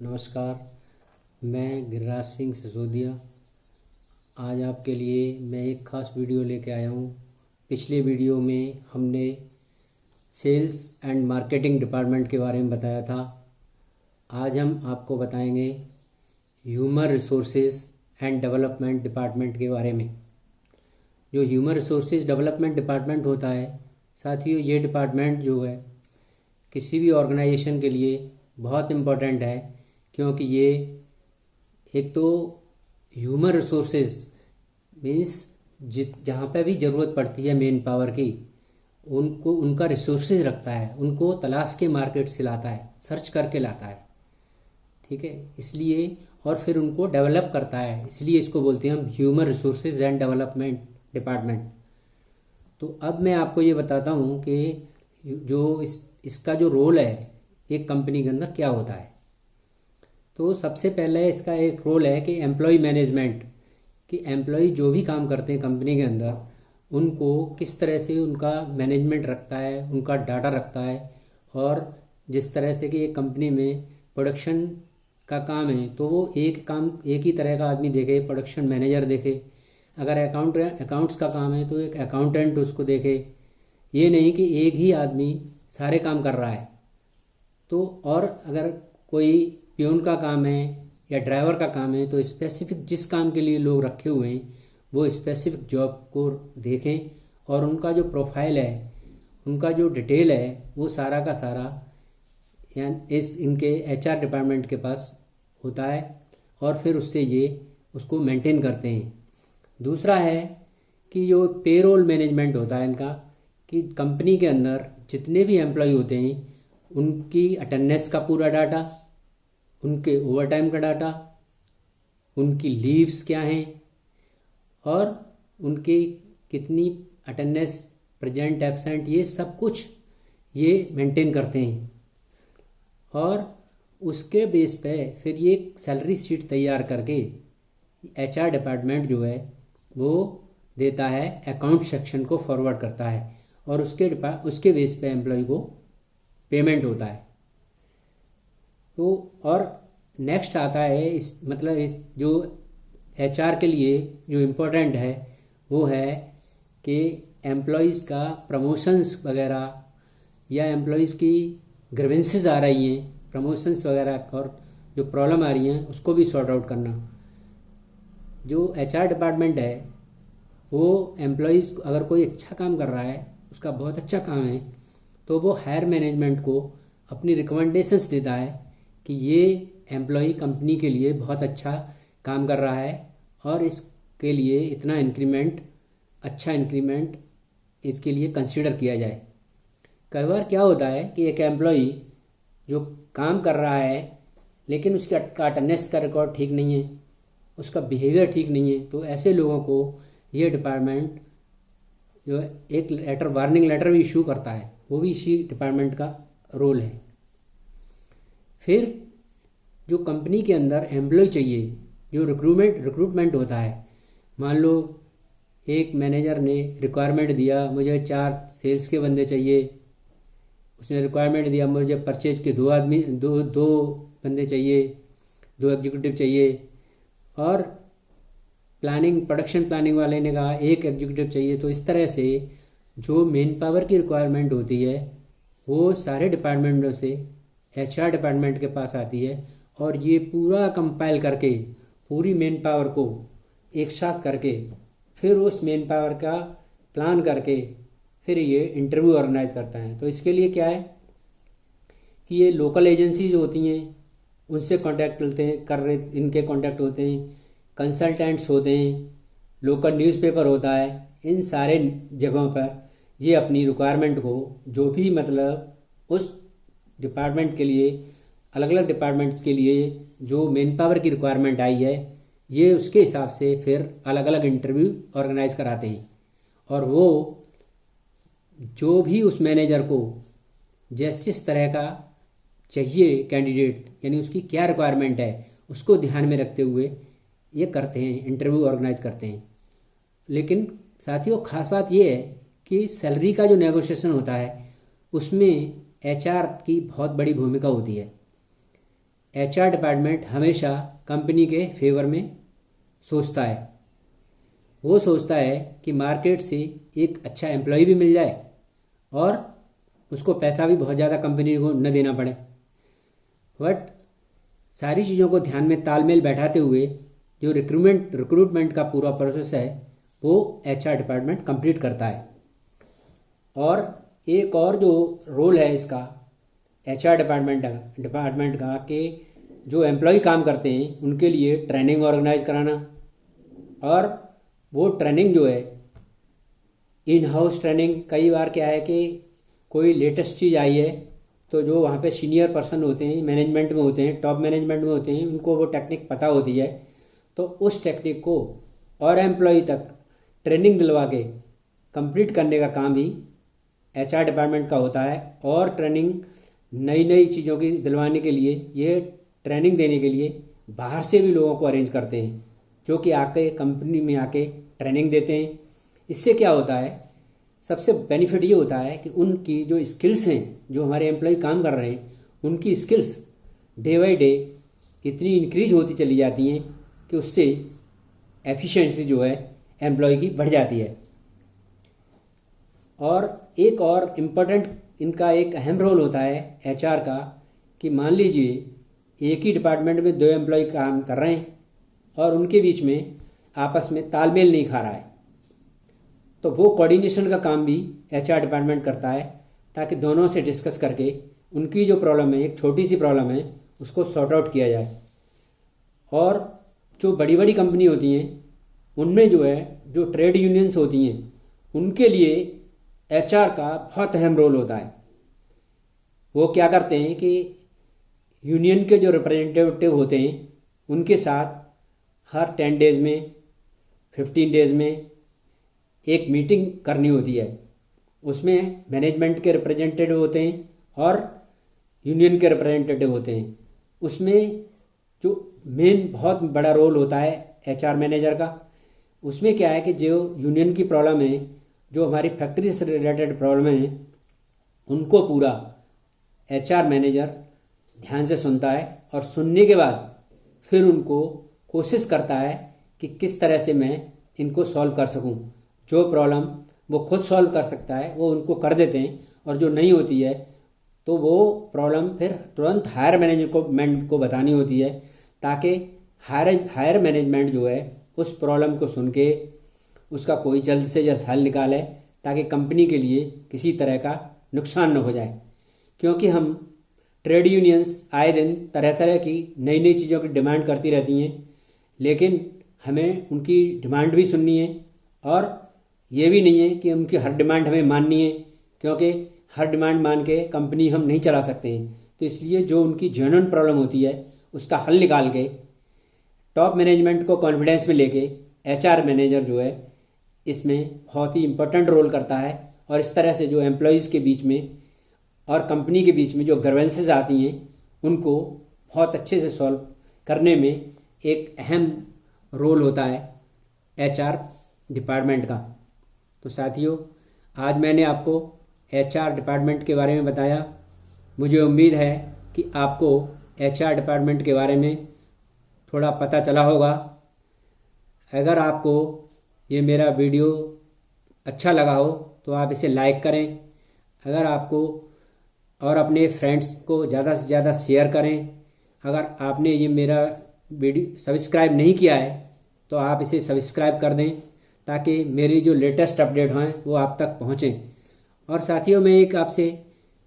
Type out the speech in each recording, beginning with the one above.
नमस्कार। मैं गिरिराज सिंह सिसोदिया आज आपके लिए मैं एक ख़ास वीडियो लेके आया हूँ। पिछले वीडियो में हमने सेल्स एंड मार्केटिंग डिपार्टमेंट के बारे में बताया था। आज हम आपको बताएंगे human resources and development department के बारे में। जो ह्यूमन रिसोर्सेज डेवलपमेंट डिपार्टमेंट होता है, साथियों, ये डिपार्टमेंट जो है किसी भी ऑर्गेनाइजेशन के लिए बहुत इम्पोर्टेंट है, क्योंकि ये एक तो ह्यूमन रिसोर्सेज मीन्स जहाँ पे भी ज़रूरत पड़ती है मेन पावर की, उनको उनका रिसोर्सेज रखता है, उनको तलाश के मार्केट से लाता है, सर्च करके लाता है। ठीक है, इसलिए और फिर उनको डेवलप करता है, इसलिए इसको बोलते हैं हम human resources and development department. तो अब मैं आपको ये बताता हूँ कि जो इसका जो रोल है एक कंपनी के अंदर क्या होता है। तो सबसे पहले इसका एक रोल है कि एम्प्लॉय मैनेजमेंट, कि एम्प्लॉय जो भी काम करते हैं कंपनी के अंदर उनको किस तरह से उनका मैनेजमेंट रखता है, उनका डाटा रखता है। और जिस तरह से कि एक कंपनी में प्रोडक्शन का काम है तो वो एक ही तरह का आदमी देखे, प्रोडक्शन मैनेजर देखे। अगर अकाउंट्स का काम है तो एक अकाउंटेंट उसको देखे। ये नहीं कि एक ही आदमी सारे काम कर रहा है। तो और अगर कोई प्यून का काम है या ड्राइवर का काम है तो स्पेसिफिक जिस काम के लिए लोग रखे हुए हैं वो स्पेसिफिक जॉब को देखें, और उनका जो प्रोफाइल है, उनका जो डिटेल है, वो सारा का सारा इनके एचआर डिपार्टमेंट के पास होता है, और फिर उससे ये उसको मेंटेन करते हैं। दूसरा है कि जो पेरोल मैनेजमेंट होता है इनका, कि कंपनी के अंदर जितने भी एम्प्लॉय होते हैं उनकी अटेंडेंस का पूरा डाटा, उनके ओवरटाइम का डाटा, उनकी लीव्स क्या हैं और उनकी कितनी अटेंडेंस प्रेजेंट एब्सेंट, ये सब कुछ ये मेंटेन करते हैं। और उसके बेस पे फिर ये सैलरी शीट तैयार करके एचआर डिपार्टमेंट जो है वो देता है, अकाउंट सेक्शन को फॉरवर्ड करता है, और उसके बेस पे एम्प्लॉय को पेमेंट होता है। तो और नेक्स्ट आता है इस जो एचआर के लिए जो इम्पोर्टेंट है वो है कि एम्प्लॉयज़ का प्रमोशंस वगैरह या एम्प्लॉयज़ की ग्रीवेंसेस आ रही हैं, प्रमोशंस वगैरह और जो प्रॉब्लम आ रही हैं उसको भी सॉर्ट आउट करना। जो एचआर डिपार्टमेंट है वो एम्प्लॉयज़ अगर कोई अच्छा काम कर रहा है, उसका बहुत अच्छा काम है, तो वो हायर मैनेजमेंट को अपनी रिकमेंडेशंस देता है कि ये एम्प्लॉय कंपनी के लिए बहुत अच्छा काम कर रहा है और इसके लिए इतना इंक्रीमेंट, अच्छा इंक्रीमेंट इसके लिए कंसिडर किया जाए। कई बार क्या होता है कि एक एम्प्लॉय जो काम कर रहा है लेकिन उसका अटेंडेंस का रिकॉर्ड ठीक नहीं है, उसका बिहेवियर ठीक नहीं है, तो ऐसे लोगों को ये डिपार्टमेंट जो एक वार्निंग लेटर भी इशू करता है, वो भी इसी डिपार्टमेंट का रोल है। फिर जो कंपनी के अंदर एम्प्लॉय चाहिए, जो रिक्रूटमेंट होता है, मान लो एक मैनेजर ने रिक्वायरमेंट दिया, मुझे 4 सेल्स के बंदे चाहिए। उसने रिक्वायरमेंट दिया, मुझे परचेज के 2 बंदे चाहिए, 2 एग्जीक्यूटिव चाहिए। और प्रोडक्शन प्लानिंग वाले ने कहा 1 एग्जीक्यूटिव चाहिए। तो इस तरह से जो मेन पावर की रिक्वायरमेंट होती है वो सारे डिपार्टमेंटों से एचआर डिपार्टमेंट के पास आती है, और ये पूरा कंपाइल करके पूरी मेन पावर को एक साथ करके फिर उस मेन पावर का प्लान करके फिर ये इंटरव्यू ऑर्गेनाइज करता है। तो इसके लिए क्या है कि ये लोकल एजेंसीज होती हैं, उनसे कांटेक्ट इनके कांटेक्ट होते हैं, कंसल्टेंट्स होते हैं, लोकल न्यूज़पेपर होता है। इन सारे जगहों पर ये अपनी रिक्वायरमेंट को, जो भी उस डिपार्टमेंट के लिए, अलग अलग डिपार्टमेंट्स के लिए जो मेन पावर की रिक्वायरमेंट आई है, ये उसके हिसाब से फिर अलग अलग इंटरव्यू ऑर्गेनाइज कराते हैं। और वो जो भी उस मैनेजर को जिस तरह का चाहिए कैंडिडेट, यानी उसकी क्या रिक्वायरमेंट है, उसको ध्यान में रखते हुए ये करते हैं, इंटरव्यू ऑर्गेनाइज करते हैं। लेकिन साथियों, खास बात ये है कि सैलरी का जो नेगोशिएशन होता है उसमें एचआर की बहुत बड़ी भूमिका होती है। एचआर डिपार्टमेंट हमेशा कंपनी के फेवर में सोचता है। वो सोचता है कि मार्केट से एक अच्छा एम्प्लॉय भी मिल जाए और उसको पैसा भी बहुत ज़्यादा कंपनी को न देना पड़े। बट सारी चीज़ों को ध्यान में तालमेल बैठाते हुए जो रिक्रूटमेंट का पूरा प्रोसेस है वो एचआर डिपार्टमेंट कंप्लीट करता है। और एक और जो रोल है इसका एचआर डिपार्टमेंट का कि जो एम्प्लॉय काम करते हैं उनके लिए ट्रेनिंग ऑर्गेनाइज कराना, और वो ट्रेनिंग जो है इन हाउस ट्रेनिंग। कई बार क्या है कि कोई लेटेस्ट चीज़ आई है तो जो वहाँ पे सीनियर पर्सन होते हैं, मैनेजमेंट में होते हैं, टॉप मैनेजमेंट में होते हैं, उनको वो टेक्निक पता होती है, तो उस टेक्निक को और एम्प्लॉय तक ट्रेनिंग दिलवा के कंप्लीट करने का काम भी एचआर डिपार्टमेंट का होता है। और ट्रेनिंग नई नई चीज़ों की दिलवाने के लिए, ये ट्रेनिंग देने के लिए बाहर से भी लोगों को अरेंज करते हैं जो कि आके कंपनी में आके ट्रेनिंग देते हैं। इससे क्या होता है, सबसे बेनिफिट ये होता है कि उनकी जो स्किल्स हैं, जो हमारे एम्प्लॉय काम कर रहे हैं, उनकी स्किल्स डे बाय डे इतनी इंक्रीज होती चली जाती हैं कि उससे एफिशिएंसी जो है एम्प्लॉय की बढ़ जाती है। और एक और इम्पोर्टेंट इनका एक अहम रोल होता है एचआर का कि मान लीजिए एक ही डिपार्टमेंट में 2 एम्प्लॉय काम कर रहे हैं और उनके बीच में आपस में तालमेल नहीं खा रहा है, तो वो कोऑर्डिनेशन का काम भी एचआर डिपार्टमेंट करता है ताकि दोनों से डिस्कस करके उनकी जो प्रॉब्लम है, एक छोटी सी प्रॉब्लम है, उसको सॉर्ट आउट किया जाए। और जो बड़ी बड़ी कंपनी होती हैं उनमें जो है जो ट्रेड यूनियंस होती हैं उनके लिए एचआर का बहुत अहम रोल होता है। वो क्या करते हैं कि यूनियन के जो रिप्रेजेंटेटिव होते हैं उनके साथ हर 10 डेज में, 15 डेज में एक मीटिंग करनी होती है। उसमें मैनेजमेंट के रिप्रेजेंटेटिव होते हैं और यूनियन के रिप्रेजेंटेटिव होते हैं। उसमें जो मेन बहुत बड़ा रोल होता है एचआर मैनेजर का, उसमें क्या है कि जो यूनियन की प्रॉब्लम है, जो हमारी फैक्ट्री से रिलेटेड प्रॉब्लम है, उनको पूरा एचआर मैनेजर ध्यान से सुनता है और सुनने के बाद फिर उनको कोशिश करता है कि किस तरह से मैं इनको सॉल्व कर सकूं। जो प्रॉब्लम वो खुद सॉल्व कर सकता है वो उनको कर देते हैं, और जो नहीं होती है तो वो प्रॉब्लम फिर तुरंत हायर मैनेजमेंट को बतानी होती है ताकि हायर मैनेजमेंट जो है उस प्रॉब्लम को सुन के उसका कोई जल्द से जल्द हल निकाले ताकि कंपनी के लिए किसी तरह का नुकसान न हो जाए। क्योंकि हम ट्रेड यूनियंस आए दिन तरह तरह की नई नई चीज़ों की डिमांड करती रहती हैं, लेकिन हमें उनकी डिमांड भी सुननी है और ये भी नहीं है कि उनकी हर डिमांड हमें माननी है, क्योंकि हर डिमांड मान के कंपनी हम नहीं चला सकते हैं। तो इसलिए जो उनकी जेन्युइन प्रॉब्लम होती है उसका हल निकाल के टॉप मैनेजमेंट को कॉन्फिडेंस में लेके एचआर मैनेजर जो है इसमें बहुत ही इम्पोर्टेंट रोल करता है। और इस तरह से जो एम्प्लॉयज़ के बीच में और कंपनी के बीच में जो ग्रीवेंसेस आती हैं उनको बहुत अच्छे से सॉल्व करने में एक अहम रोल होता है एचआर डिपार्टमेंट का। तो साथियों, आज मैंने आपको एचआर डिपार्टमेंट के बारे में बताया। मुझे उम्मीद है कि आपको एचआर डिपार्टमेंट के बारे में थोड़ा पता चला होगा। अगर आपको ये मेरा वीडियो अच्छा लगा हो तो आप इसे लाइक करें। अगर आपको और अपने फ्रेंड्स को ज़्यादा से ज़्यादा शेयर करें। अगर आपने ये मेरा वीडियो सब्सक्राइब नहीं किया है तो आप इसे सब्सक्राइब कर दें ताकि मेरी जो लेटेस्ट अपडेट हैं वो आप तक पहुँचें। और साथियों, मैं एक आपसे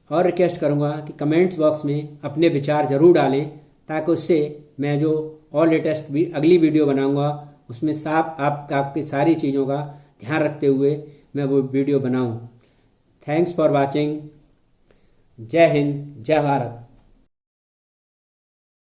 और रिक्वेस्ट करूँगा कि कमेंट्स बॉक्स में अपने विचार ज़रूर डालें ताकि उससे मैं जो और लेटेस्ट अगली वीडियो बनाऊँगा उसमें साफ आपकी सारी चीज़ों का ध्यान रखते हुए मैं वो वीडियो बनाऊँ। Thanks for watching. जय हिंद, जय भारत।